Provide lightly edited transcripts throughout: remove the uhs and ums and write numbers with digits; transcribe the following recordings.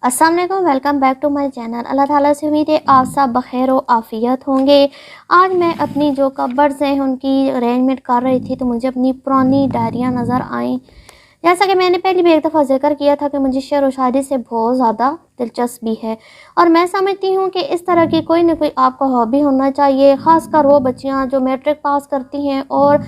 अस्सलाम वालेकुम, welcome back to my channel. अल्लाह ताला से उम्मीद है आप सब बखैर व आफ़ियत होंगे। आज मैं अपनी जो कबर्ड्स हैं उनकी अरेंजमेंट कर रही थी तो मुझे अपनी पुरानी डायरियाँ नज़र आईं। जैसा कि मैंने पहले भी एक दफ़ा ज़िक्र किया था कि मुझे शेर व शायरी से बहुत ज़्यादा दिलचस्पी है और मैं समझती हूँ कि इस तरह की कोई ना कोई आपका हॉबी होना चाहिए, ख़ासकर वो बच्चियाँ जो मैट्रिक पास करती हैं और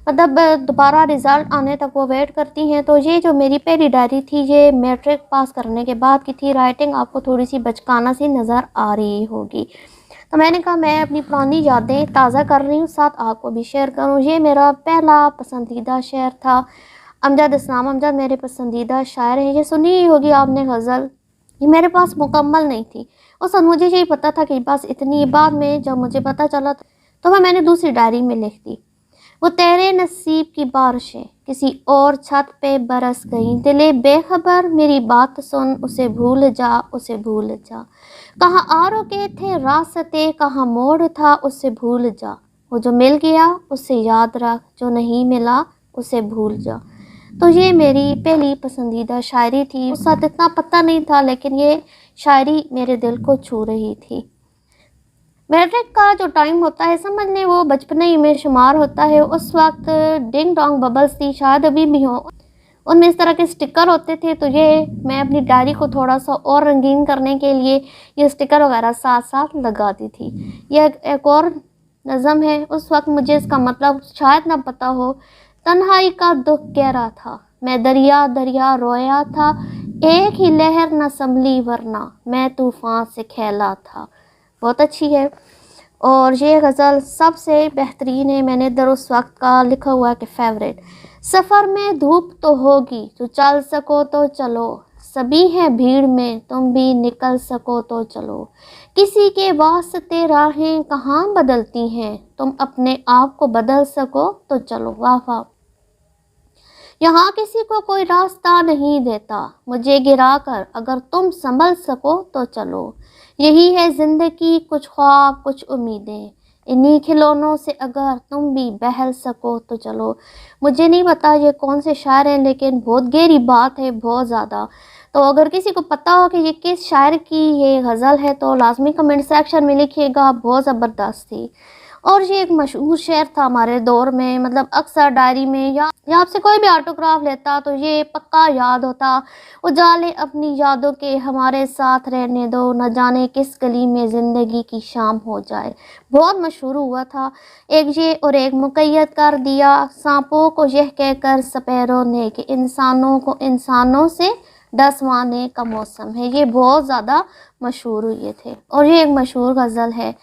मतलब दोबारा रिज़ल्ट आने तक वो वेट करती हैं। तो ये जो मेरी पहली डायरी थी ये मैट्रिक पास करने के बाद की थी। राइटिंग आपको थोड़ी सी बचकाना सी नज़र आ रही होगी, तो मैंने कहा मैं अपनी पुरानी यादें ताज़ा कर रही हूँ, साथ आपको भी शेयर करूँ। ये मेरा पहला पसंदीदा शेर था। अमजद इस्लाम अमजद मेरे पसंदीदा शायर हैं। ये सुनी ही होगी आपने गज़ल। ये मेरे पास मुकम्मल नहीं थी, उस वक्त मुझे यही पता था कि बस इतनी। बाद में जब मुझे पता चला तो मैंने दूसरी डायरी में लिख दी। वो तेरे नसीब की बारिशें किसी और छत पे बरस गईं, दिले बेखबर मेरी बात सुन, उसे भूल जा, उसे भूल जा। कहाँ आरों के थे रास्ते, कहाँ मोड़ था, उसे भूल जा। वो जो मिल गया उसे याद रख, जो नहीं मिला उसे भूल जा। तो ये मेरी पहली पसंदीदा शायरी थी। उस वक्त इतना पता नहीं था, लेकिन ये शायरी मेरे दिल को छू रही थी। मैट्रिक का जो टाइम होता है समझ लें वो बचपने ही में शुमार होता है। उस वक्त डिंग डोंग बबल्स थी, शायद अभी भी हो, उनमें इस तरह के स्टिकर होते थे। तो ये मैं अपनी डायरी को थोड़ा सा और रंगीन करने के लिए ये स्टिकर वगैरह साथ साथ लगाती थी। यह एक और नज़म है। उस वक्त मुझे इसका मतलब शायद ना पता हो। तन्हाई का दुख गहरा था, मैं दरिया दरिया रोया था, एक ही लहर न संभली वरना मैं तूफान से खेला था। बहुत अच्छी है। और ये गज़ल सबसे बेहतरीन है। मैंने दर उस वक्त का लिखा हुआ है कि फेवरेट। सफ़र में धूप तो होगी, तो चल सको तो चलो, सभी हैं भीड़ में, तुम भी निकल सको तो चलो। किसी के वास्ते राहें कहाँ बदलती हैं, तुम अपने आप को बदल सको तो चलो। वाह वाह। यहाँ किसी को कोई रास्ता नहीं देता, मुझे गिरा कर अगर तुम संभल सको तो चलो। यही है ज़िंदगी, कुछ ख्वाब कुछ उम्मीदें, इन्हीं खिलौनों से अगर तुम भी बहल सको तो चलो। मुझे नहीं पता ये कौन से शायर हैं, लेकिन बहुत गहरी बात है, बहुत ज़्यादा। तो अगर किसी को पता हो कि ये किस शायर की ये गज़ल है तो लाजमी कमेंट सेक्शन में लिखिएगा। बहुत ज़बरदस्त थी। और ये एक मशहूर शेर था हमारे दौर में, मतलब अक्सर डायरी में या आपसे कोई भी ऑटोग्राफ लेता तो ये पक्का याद होता। उजाले अपनी यादों के हमारे साथ रहने दो, न जाने किस गली में ज़िंदगी की शाम हो जाए। बहुत मशहूर हुआ था। एक ये और एक मुक़य्यद कर दिया सांपों को यह कहकर सपेरों ने कि इंसानों को इंसानों से डसवाने का मौसम है। ये बहुत ज़्यादा मशहूर हुए थे। और ये एक मशहूर गज़ल है।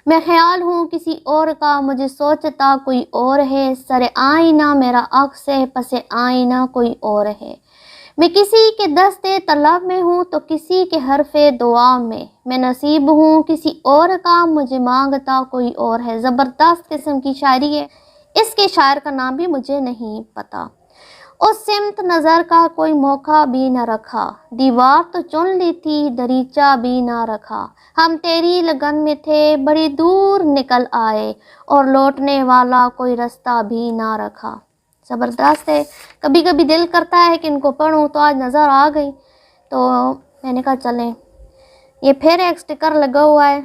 मैं ख्याल हूँ किसी और का, मुझे सोचता कोई और है, सरे आईना मेरा अक्स है, पसे आईना कोई और है। मैं किसी के दस्ते तलब में हूँ तो किसी के हरफे दुआ में, मैं नसीब हूँ किसी और का, मुझे मांगता कोई और है। ज़बरदस्त किस्म की शायरी है। इसके शायर का नाम भी मुझे नहीं पता। उस सिमत नज़र का कोई मौका भी न रखा, दीवार तो चुन ली थी दरीचा भी ना रखा। हम तेरी लगन में थे बड़ी दूर निकल आए, और लौटने वाला कोई रास्ता भी ना रखा। ज़बरदस्त है। कभी कभी दिल करता है कि इनको पढूं, तो आज नज़र आ गई तो मैंने कहा चलें। ये फिर एक स्टिकर लगा हुआ है।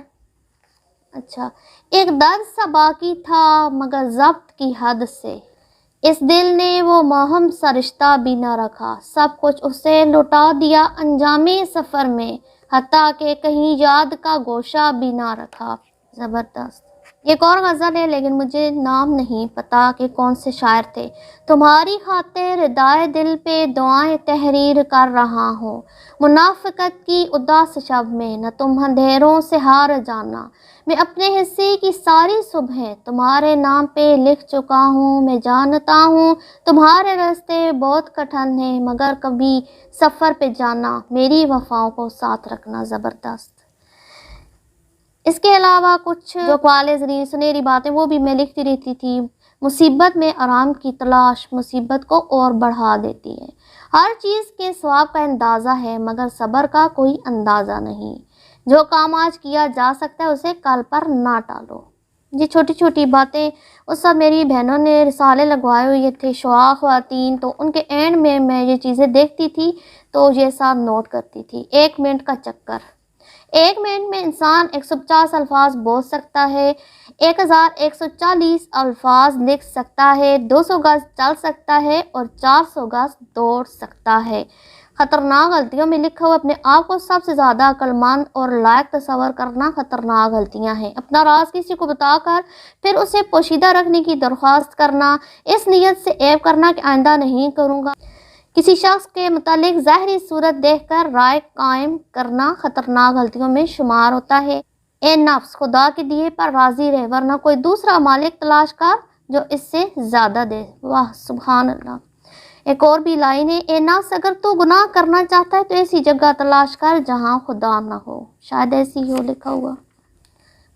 अच्छा। एक दर्द सा बाकी था मगर ज़ब्त की हद से, इस दिल ने वो मरहम सा रिश्ता भी न रखा। सब कुछ उसे लुटा दिया अंजामे सफ़र में, हत्ता के कहीं याद का गोशा भी ना रखा। ज़बरदस्त। एक और गज़ल है लेकिन मुझे नाम नहीं पता कि कौन से शायर थे। तुम्हारी खातिर दाए दिल पे दुआएं तहरीर कर रहा हूँ, मुनाफ़िकत की उदास शब में न तुम अंधेरों से हार जाना। मैं अपने हिस्से की सारी सुबह तुम्हारे नाम पे लिख चुका हूँ। मैं जानता हूँ तुम्हारे रास्ते बहुत कठिन हैं, मगर कभी सफ़र पे जाना, मेरी वफ़ाओं को साथ रखना। ज़बरदस्त। इसके अलावा कुछ जो ख्वाले सुनहरी बातें वो भी मैं लिखती रहती थी। मुसीबत में आराम की तलाश मुसीबत को और बढ़ा देती है। हर चीज़ के स्वाब का अंदाज़ा है मगर सब्र का कोई अंदाज़ा नहीं। जो काम आज किया जा सकता है उसे कल पर ना टालो। یہ چھوٹی چھوٹی باتیں اس سب میری بہنوں نے رسالے لگوائے ہوئے تھے شعاع خواتین، تو ان کے اینڈ میں یہ چیزیں دیکھتی تھی تو یہ ساتھ نوٹ کرتی تھی۔ 1 منٹ کا چکر، 1 منٹ میں انسان 150 الفاظ بول سکتا ہے، 1140 الفاظ لکھ سکتا ہے، 200 گز چل سکتا ہے اور 400 گز دوڑ سکتا ہے۔ خطرناک غلطیوں میں لکھا ہوا اپنے آپ کو سب سے زیادہ عقلمند اور لائق تصور کرنا خطرناک غلطیاں ہیں۔ اپنا راز کسی کو بتا کر پھر اسے پوشیدہ رکھنے کی درخواست کرنا، اس نیت سے عیب کرنا کہ آئندہ نہیں کروں گا۔ کسی شخص کے متعلق ظاہری صورت دیکھ کر رائے قائم کرنا خطرناک غلطیوں میں شمار ہوتا ہے۔ اے نفس، خدا کے دیے پر راضی رہ، ورنہ کوئی دوسرا مالک تلاش کر جو اس سے زیادہ دے۔ واہ سبحان اللہ۔ ایک اور بھی لائن ہے، اے نفس اگر تو گناہ کرنا چاہتا ہے تو ایسی جگہ تلاش کر جہاں خدا نہ ہو، شاید ایسی ہو لکھا ہوا۔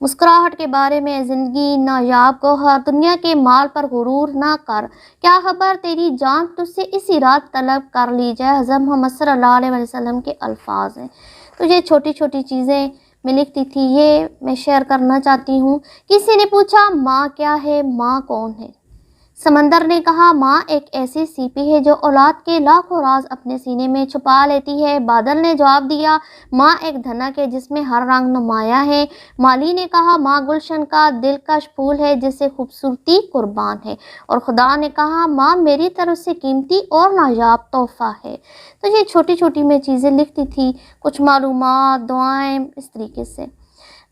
مسکراہٹ کے بارے میں، زندگی نایاب گوہر، دنیا کے مال پر غرور نہ کر، کیا خبر تیری جان تجھ سے اسی رات طلب کر لی جائے۔ حضرت محمد صلی اللہ علیہ وسلم کے الفاظ ہیں۔ تو یہ چھوٹی چھوٹی چیزیں میں لکھتی تھی، یہ میں شیئر کرنا چاہتی ہوں۔ کسی نے پوچھا ماں کیا ہے، ماں کون ہے؟ سمندر نے کہا ماں ایک ایسی سیپی ہے جو اولاد کے لاکھوں راز اپنے سینے میں چھپا لیتی ہے۔ بادل نے جواب دیا ماں ایک دھنک ہے جس میں ہر رنگ نمایاں ہے۔ مالی نے کہا ماں گلشن کا دلکش پھول ہے جس سے خوبصورتی قربان ہے۔ اور خدا نے کہا ماں میری طرف سے قیمتی اور نایاب تحفہ ہے۔ تو یہ چھوٹی چھوٹی میں چیزیں لکھتی تھی، کچھ معلومات، دعائیں، اس طریقے سے۔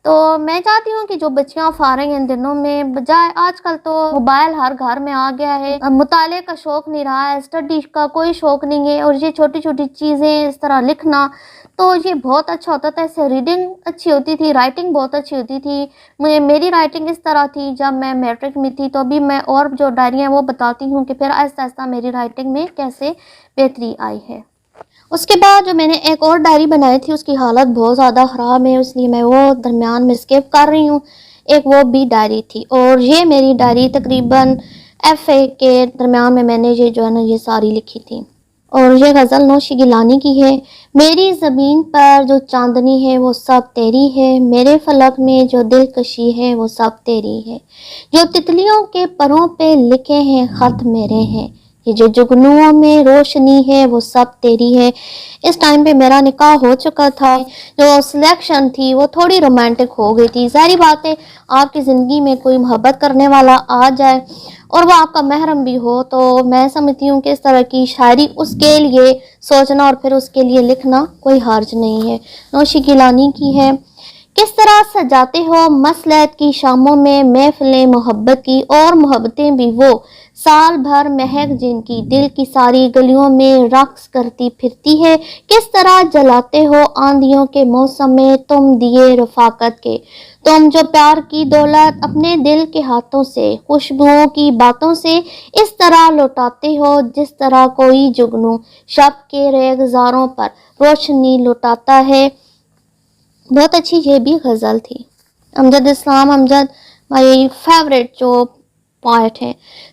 تو میں چاہتی ہوں کہ جو بچیاں فارغ ہیں ان دنوں میں، بجائے آج کل تو موبائل ہر گھر میں آ گیا ہے، مطالعے کا شوق نہیں رہا ہے، اسٹڈی کا کوئی شوق نہیں ہے، اور یہ چھوٹی چھوٹی چیزیں اس طرح لکھنا تو یہ بہت اچھا ہوتا تھا۔ اس سے ریڈنگ اچھی ہوتی تھی، رائٹنگ بہت اچھی ہوتی تھی۔ میری رائٹنگ اس طرح تھی جب میں میٹرک میں تھی، تو ابھی میں اور جو ڈائریاں وہ بتاتی ہوں کہ پھر آہستہ آہستہ میری رائٹنگ میں کیسے بہتری آئی ہے۔ اس کے بعد جو میں نے ایک اور ڈائری بنائی تھی اس کی حالت بہت زیادہ خراب ہے، اس لیے میں وہ درمیان میں اسکیپ کر رہی ہوں۔ ایک وہ بھی ڈائری تھی، اور یہ میری ڈائری تقریباً FA کے درمیان میں نے یہ جو ہے نا یہ ساری لکھی تھی۔ اور یہ غزل نوشی گیلانی کی ہے۔ میری زمین پر جو چاندنی ہے وہ سب تیری ہے، میرے فلک میں جو دلکشی ہے وہ سب تیری ہے، جو تتلیوں کے پروں پہ لکھے ہیں خط میرے ہیں، یہ جو جگنوؤں میں روشنی ہے وہ سب تیری ہے۔ اس ٹائم پہ میرا نکاح ہو چکا تھا، جو سلیکشن تھی وہ تھوڑی رومانٹک ہو گئی تھی۔ ظاہری بات ہے آپ کی زندگی میں کوئی محبت کرنے والا آ جائے اور وہ آپ کا محرم بھی ہو، تو میں سمجھتی ہوں کہ اس طرح کی شاعری اس کے لیے سوچنا اور پھر اس کے لیے لکھنا کوئی حرج نہیں ہے۔ نوشی گیلانی کی ہے۔ کس طرح سجاتے ہو مصلحت کی شاموں میں محفلیں محبت کی، اور محبتیں بھی وہ سال بھر مہک جن کی دل کی ساری گلیوں میں رقص کرتی پھرتی ہے۔ کس طرح جلاتے ہو آندھیوں کے موسم میں تم دیے رفاقت کے، تم جو پیار کی دولت اپنے دل کے ہاتھوں سے خوشبوؤں کی باتوں سے اس طرح لوٹاتے ہو جس طرح کوئی جگنو شب کے ریگزاروں پر روشنی لوٹاتا ہے۔ بہت اچھی یہ بھی غزل تھی۔ امجد اسلام امجد مائی فیوریٹ جو پوائٹ ہے۔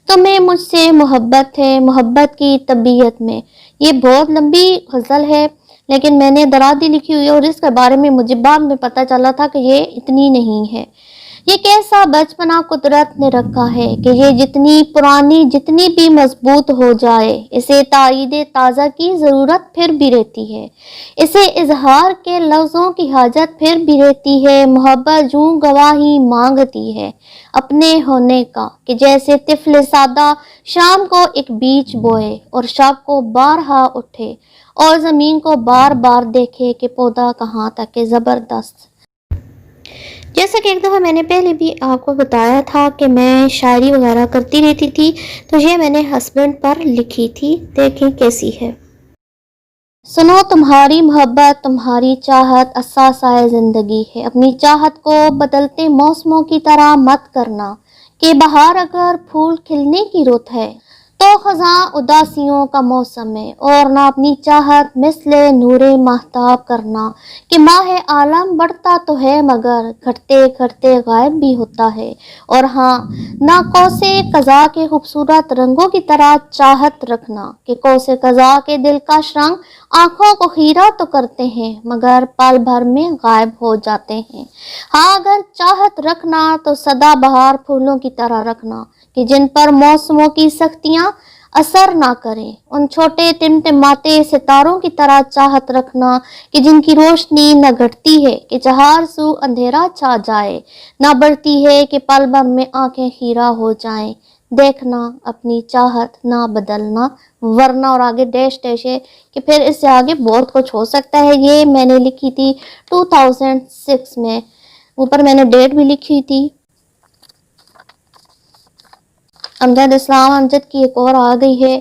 تمہیں مجھ سے محبت ہے محبت کی طبیعت میں، یہ بہت لمبی غزل ہے لیکن میں نے درادی لکھی ہوئی ہے، اور اس کے بارے میں مجھے بعد میں پتہ چلا تھا کہ یہ اتنی نہیں ہے۔ یہ کیسا بچپنا قدرت نے رکھا ہے کہ یہ جتنی پرانی جتنی بھی مضبوط ہو جائے اسے تائید تازہ کی ضرورت پھر بھی رہتی ہے، اسے اظہار کے لفظوں کی حاجت پھر بھی رہتی ہے۔ محبت جوں گواہی مانگتی ہے اپنے ہونے کا کہ جیسے طفل سادہ شام کو ایک بیج بوئے اور شب کو بارہا اٹھے اور زمین کو بار بار دیکھے کہ پودا کہاں تک ہے۔ زبردست۔ جیسا کہ ایک دفعہ میں نے پہلے بھی آپ کو بتایا تھا کہ میں شاعری وغیرہ کرتی رہتی تھی، تو یہ میں نے ہسبینڈ پر لکھی تھی، دیکھیں کیسی ہے۔ سنو تمہاری محبت تمہاری چاہت اثاثہ زندگی ہے، اپنی چاہت کو بدلتے موسموں کی طرح مت کرنا کہ بہار اگر پھول کھلنے کی رت ہے تو खज़ां उदासियों का मौसम है और ना अपनी चाहत मिस्ले नूरे महताब करना कि माह आलम बढ़ता तो है मगर घटते घटते गायब भी होता है। और हाँ, ना कौसे कज़ा के खूबसूरत रंगों की तरह चाहत रखना कि कौसे कज़ा के दिलकश रंग आँखों को खीरा तो करते हैं मगर पल भर में गायब हो जाते हैं। हाँ, अगर चाहत रखना तो सदाबहार फूलों की तरह रखना कि जिन पर मौसमों की सख्तियाँ असर ना करें, उन छोटे टिमटिमाते सितारों की तरह चाहत रखना कि जिनकी रोशनी न घटती है कि चार सू अंधेरा छा जाए, न बढ़ती है कि पल भर में आंखें खीरा हो जाएं। देखना अपनी चाहत ना बदलना वरना, और आगे डैश डैश है कि फिर इससे आगे बहुत कुछ हो सकता है। ये मैंने लिखी थी 2006 में, ऊपर मैंने डेट भी लिखी थी। अमजद इस्लाम अमजद की एक और आ गई है।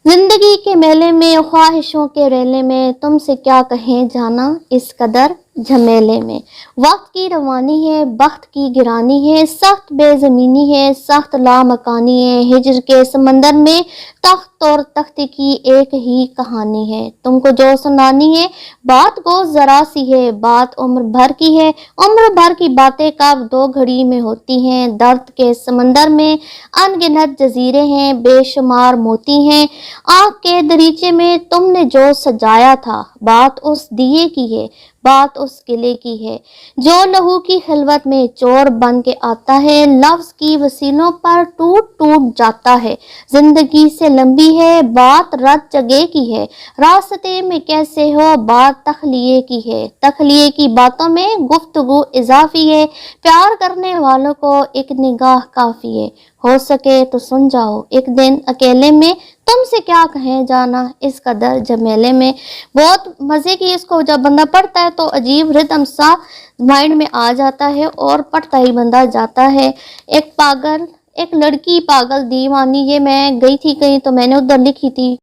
जिंदगी के मेले में ख्वाहिशों के रेले में तुमसे क्या कहें जाना इस कदर झमेले में। वक्त की रवानी है, बख्त की गिरानी है, सख्त बेजमीनी है, सख्त लामकानी है। हिजर के समंदर में तख्त और तख्त की एक ही कहानी है। तुमको जो सुनानी है बात को जरा सी है, बात उम्र भर की है। उम्र भर की बातें कब दो घड़ी में होती हैं। दर्द के समंदर में अनगिनत जजीरे हैं, बेशुमार मोती हैं। आँख के दरीचे में तुमने जो सजाया था, बात उस दिए की है, बात उस किले की है जो लहू की खिलवत में चोर बन के आता है। लफ्ज की वसीलों पर टूट टूट जाता है। जिंदगी से लंबी है बात रात जगह की है। रास्ते में कैसे हो बात तखलिए की है। तखलिए की बातों में गुफ्तगू इजाफी है। प्यार करने वालों को एक निगाह काफी है। हो सके तो सुन जाओ एक दिन अकेले में, तुमसे क्या कहें जाना इस कदर झमेले में। बहुत मज़े की इसको जब बंदा पढ़ता है तो अजीब रिदम सा माइंड में आ जाता है और पढ़ता ही बंदा जाता है। एक पागल, एक लड़की पागल दीवानी, ये मैं गई थी कहीं तो मैंने उधर लिखी थी।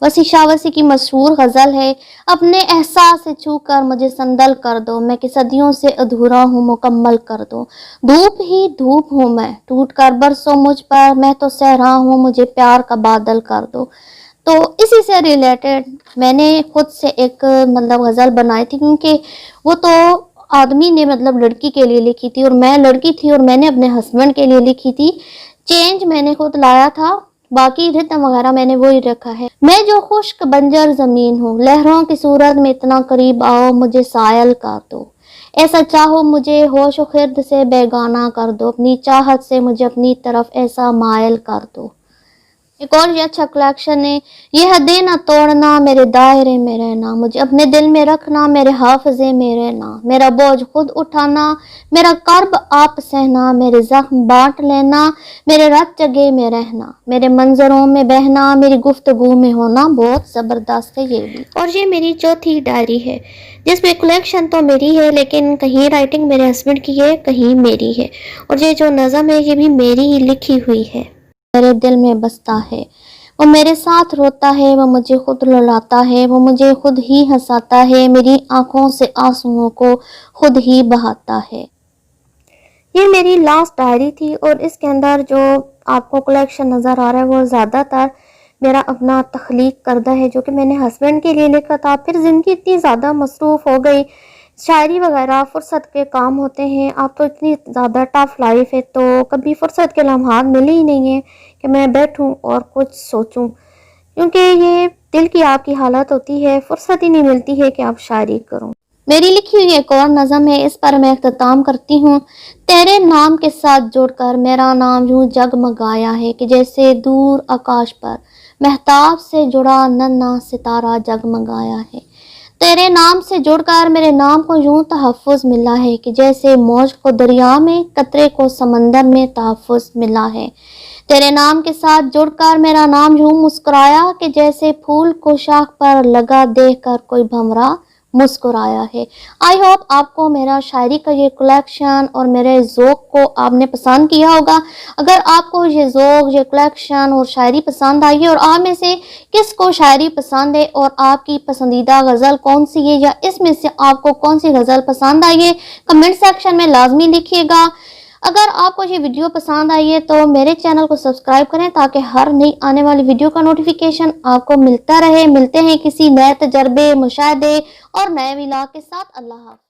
वसी शावसी की मशहूर गज़ल है। अपने एहसास से छू कर मुझे संदल कर दो, मैं कि सदियों से अधूरा हूँ मुकम्मल कर दो। धूप ही धूप हूँ मैं, टूट कर बरसो मुझ पर, मैं तो सहरा हूँ मुझे प्यार का बादल कर दो। तो इसी से रिलेटेड मैंने खुद से एक मतलब गज़ल बनाई थी, क्योंकि वो तो आदमी ने मतलब लड़की के लिए लिखी थी और मैं लड़की थी और मैंने अपने हस्बैंड के लिए लिखी थी। चेंज मैंने खुद लाया था, बाकी रिदम वगैरह मैंने वही रखा है। मैं जो खुश्क बंजर जमीन हूँ, लहरों की सूरत में इतना करीब आओ मुझे सायल कर दो। ऐसा चाहो मुझे होश खिर्द से बेगाना कर दो, अपनी चाहत से मुझे अपनी तरफ ऐसा मायल कर दो। एक और ये अच्छा कलेक्शन है। ये हदें ना तोड़ना मेरे दायरे में रहना, मुझे अपने दिल में रखना मेरे हाफजे में रहना, मेरा बोझ खुद उठाना मेरा कर्ब आप सहना, मेरे जख्म बांट लेना मेरे रात जगह में रहना, मेरे मंजरों में बहना मेरी गुफ्तगू में होना। बहुत ज़बरदस्त है ये भी। और ये मेरी चौथी डायरी है जिसमें कलेक्शन तो मेरी है लेकिन कहीं राइटिंग मेरे हस्बैंड की है कहीं मेरी है। और ये जो नज़म है ये भी मेरी ही लिखी हुई है। मेरे दिल में बसता है, वो मेरे साथ रोता है, वो मुझे खुद रुलाता है, वो मुझे खुद ही हंसाता है, मेरी आंखों से आंसुओं को खुद ही बहाता है। ये मेरी लास्ट डायरी थी और इसके अंदर जो आपको कलेक्शन नज़र आ रहा है वो ज़्यादातर मेरा अपना तख्लीक करदा है जो कि मैंने हस्बैंड के लिए लिखा था। फिर ज़िंदगी इतनी ज़्यादा मसरूफ़ हो गई, शायरी वगैरह फ़ुर्सत के काम होते हैं। आप तो इतनी ज़्यादा टफ लाइफ है तो कभी फ़ुर्सत के लम्हात मिले ही नहीं है कि मैं बैठूं और कुछ सोचूं, क्योंकि ये दिल की आपकी हालत होती है, फ़ुर्सत ही नहीं मिलती है कि आप शायरी करूं। मेरी लिखी हुई एक और नज़म है, इस पर मैं इख्तिताम करती हूँ। तेरे नाम के साथ जोड़कर मेरा नाम यूं जगमगाया है कि जैसे दूर आकाश पर महताब से जुड़ा नन्हा सितारा जगमगाया है। तेरे नाम से जुड़कर मेरे नाम को यूं तहफ़्फ़ुज़ मिला है कि जैसे मौज को दरिया में कतरे को समंदर में तहफ़्फ़ुज़ मिला है। तेरे नाम के साथ जुड़कर मेरा नाम यूं मुस्कुराया कि जैसे फूल को शाख पर लगा देखकर कोई भंवरा मुस्कुराया है। आई होप आपको मेरा शायरी का ये कलेक्शन और मेरे ज़ोक को आपने पसंद किया होगा। अगर आपको ये ज़ोक, ये कलेक्शन और शायरी पसंद आई है और आप में से किस को शायरी पसंद है और आपकी पसंदीदा गज़ल कौन सी है या इसमें से आपको कौन सी गज़ल पसंद आई है, कमेंट सेक्शन में लाजमी लिखिएगा। اگر آپ کو یہ ویڈیو پسند آئی ہے تو میرے چینل کو سبسکرائب کریں تاکہ ہر نئی آنے والی ویڈیو کا نوٹیفیکیشن آپ کو ملتا رہے۔ ملتے ہیں کسی نئے تجربے، مشاہدے اور نئے ولاگ کے ساتھ۔ اللہ حافظ۔